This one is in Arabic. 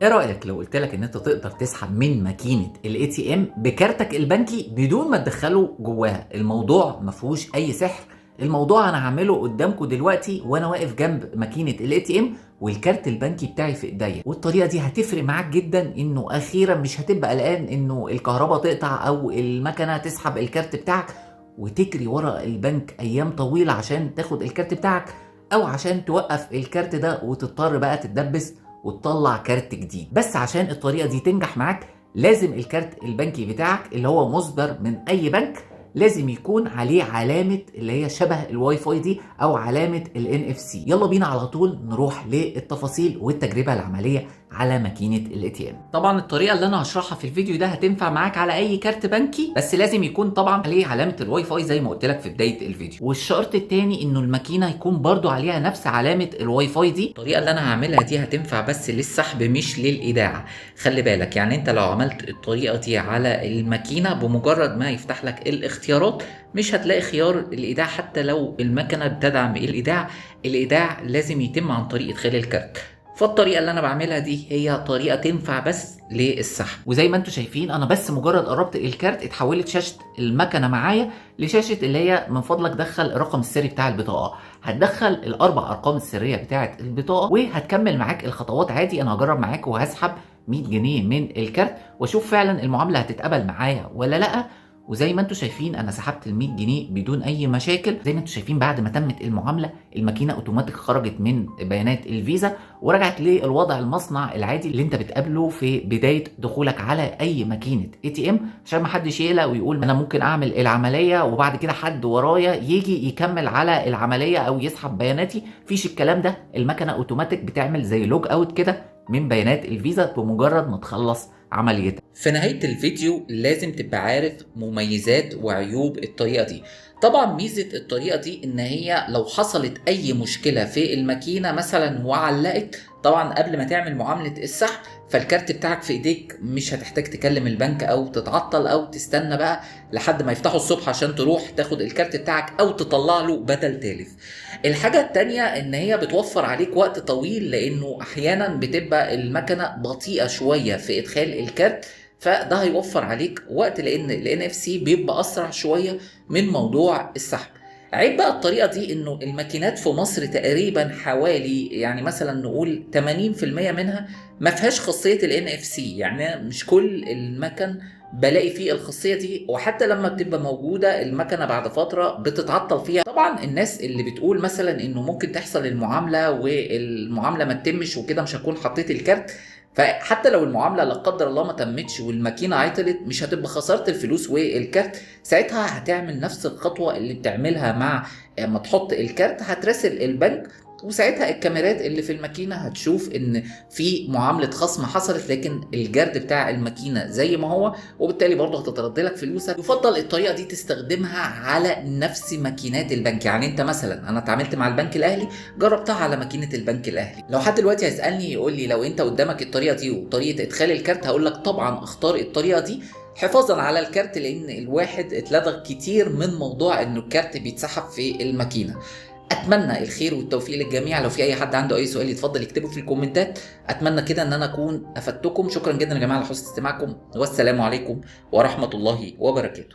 ايه رأيك لو قلت لك ان انت تقدر تسحب من ماكينة الاي تي ام بكارتك البنكي بدون ما تدخله جواها؟ الموضوع ما فيهوش اي سحر. الموضوع انا هعمله قدامكم دلوقتي وانا واقف جنب ماكينة الاي تي ام والكارت البنكي بتاعي في ايديا، والطريقة دي هتفرق معاك جدا، انه اخيرا مش هتبقى قلقان انه الكهرباء تقطع او المكنة تسحب الكارت بتاعك وتجري ورا البنك ايام طويلة عشان تاخد الكارت بتاعك، او عشان توقف الكارت ده وتضطر بقى تتدبس وتطلع كارت جديد. بس عشان الطريقه دي تنجح معاك لازم الكارت البنكي بتاعك اللي هو مصدر من اي بنك لازم يكون عليه علامه اللي هي شبه الواي فاي دي او علامه الان اف سي. يلا بينا على طول نروح للتفاصيل والتجربه العمليه على ماكينه الاي تي ام. طبعا الطريقه اللي انا هشرحها في الفيديو ده هتنفع معاك على اي كارت بنكي، بس لازم يكون طبعا عليه علامه الواي فاي زي ما قلت لك في بدايه الفيديو. والشرط التاني انه الماكينه يكون برضو عليها نفس علامه الواي فاي دي. الطريقه اللي انا هعملها دي هتنفع بس للسحب مش للايداع. خلي بالك، يعني انت لو عملت الطريقه دي على الماكينه بمجرد ما يفتح لك الاختيارات مش هتلاقي خيار الايداع. حتى لو المكنه بتدعم الايداع، الايداع لازم يتم عن طريق ادخال الكارت. فالطريقه اللي انا بعملها دي هي طريقه تنفع بس للسحب. وزي ما انتم شايفين انا بس مجرد قربت الكارت اتحولت شاشه المكنه معايا لشاشه اللي هي من فضلك دخل الرقم السري بتاع البطاقه. هتدخل الاربع ارقام السريه بتاعه البطاقه وهتكمل معاك الخطوات عادي. انا هجرب معاك وهسحب 100 جنيه من الكارت واشوف فعلا المعامله هتتقبل معايا ولا لا. وزي ما انتم شايفين انا سحبت ال 100 جنيه بدون اي مشاكل. زي ما انتم شايفين بعد ما تمت المعامله الماكينه اوتوماتيك خرجت من بيانات الفيزا ورجعت للوضع المصنع العادي اللي انت بتقابله في بدايه دخولك على اي ماكينه اي تي ام، عشان ما حدش يقلق ويقول انا ممكن اعمل العمليه وبعد كده حد ورايا يجي يكمل على العمليه او يسحب بياناتي. فيش الكلام ده، المكنه اوتوماتيك بتعمل زي لوج اوت كده من بيانات الفيزا بمجرد ما تخلص عمليتها. في نهاية الفيديو لازم تبقى عارف مميزات وعيوب الطريقة دي. طبعا ميزة الطريقة دي ان هي لو حصلت اي مشكلة في الماكينة مثلا وعلقت، طبعا قبل ما تعمل معاملة السحب فالكارت بتاعك في ايديك، مش هتحتاج تكلم البنك او تتعطل او تستنى بقى لحد ما يفتحوا الصبح عشان تروح تاخد الكارت بتاعك او تطلع له بدل تالف. الحاجة التانية ان هي بتوفر عليك وقت طويل، لانه احيانا بتبقى المكنة بطيئة شوية في ادخال الكارت، فده هيوفر عليك وقت لان ال NFC بيبقى اسرع شويه من موضوع السحب. عيب بقى الطريقه دي انه الماكينات في مصر تقريبا حوالي يعني مثلا نقول 80% منها ما فيهاش خاصيه ال NFC. يعني مش كل المكن بلاقي فيه الخاصيه دي، وحتى لما بتبقى موجوده المكنه بعد فتره بتتعطل فيها. طبعا الناس اللي بتقول مثلا انه ممكن تحصل المعامله والمعامله ما تتمش وكده مش هكون حطيت الكارت، فحتى لو المعامله لا قدر الله ما تمتش والماكينه عطلت مش هتبقى خسرت الفلوس والكارت. ساعتها هتعمل نفس الخطوه اللي بتعملها مع ما تحط الكارت، هتراسل البنك وساعتها الكاميرات اللي في الماكينه هتشوف ان في معامله خصم حصلت لكن الجرد بتاع الماكينه زي ما هو، وبالتالي برضه هتترد لك فلوسك. يفضل الطريقه دي تستخدمها على نفس ماكينات البنك. يعني انت مثلا انا اتعاملت مع البنك الاهلي جربتها على ماكينه البنك الاهلي. لو حد دلوقتي هيسالني يقول لي لو انت قدامك الطريقه دي وطريقه ادخال الكارت، هقول لك طبعا اختار الطريقه دي حفاظا على الكارت، لان الواحد اتلدغ كتير من موضوع انه الكارت بيتسحب في الماكينه. اتمنى الخير والتوفيق للجميع. لو في اي حد عنده اي سؤال يتفضل يكتبه في الكومنتات. اتمنى كده ان انا اكون افدتكم. شكرا جدا يا جماعه لحسن استماعكم، والسلام عليكم ورحمه الله وبركاته.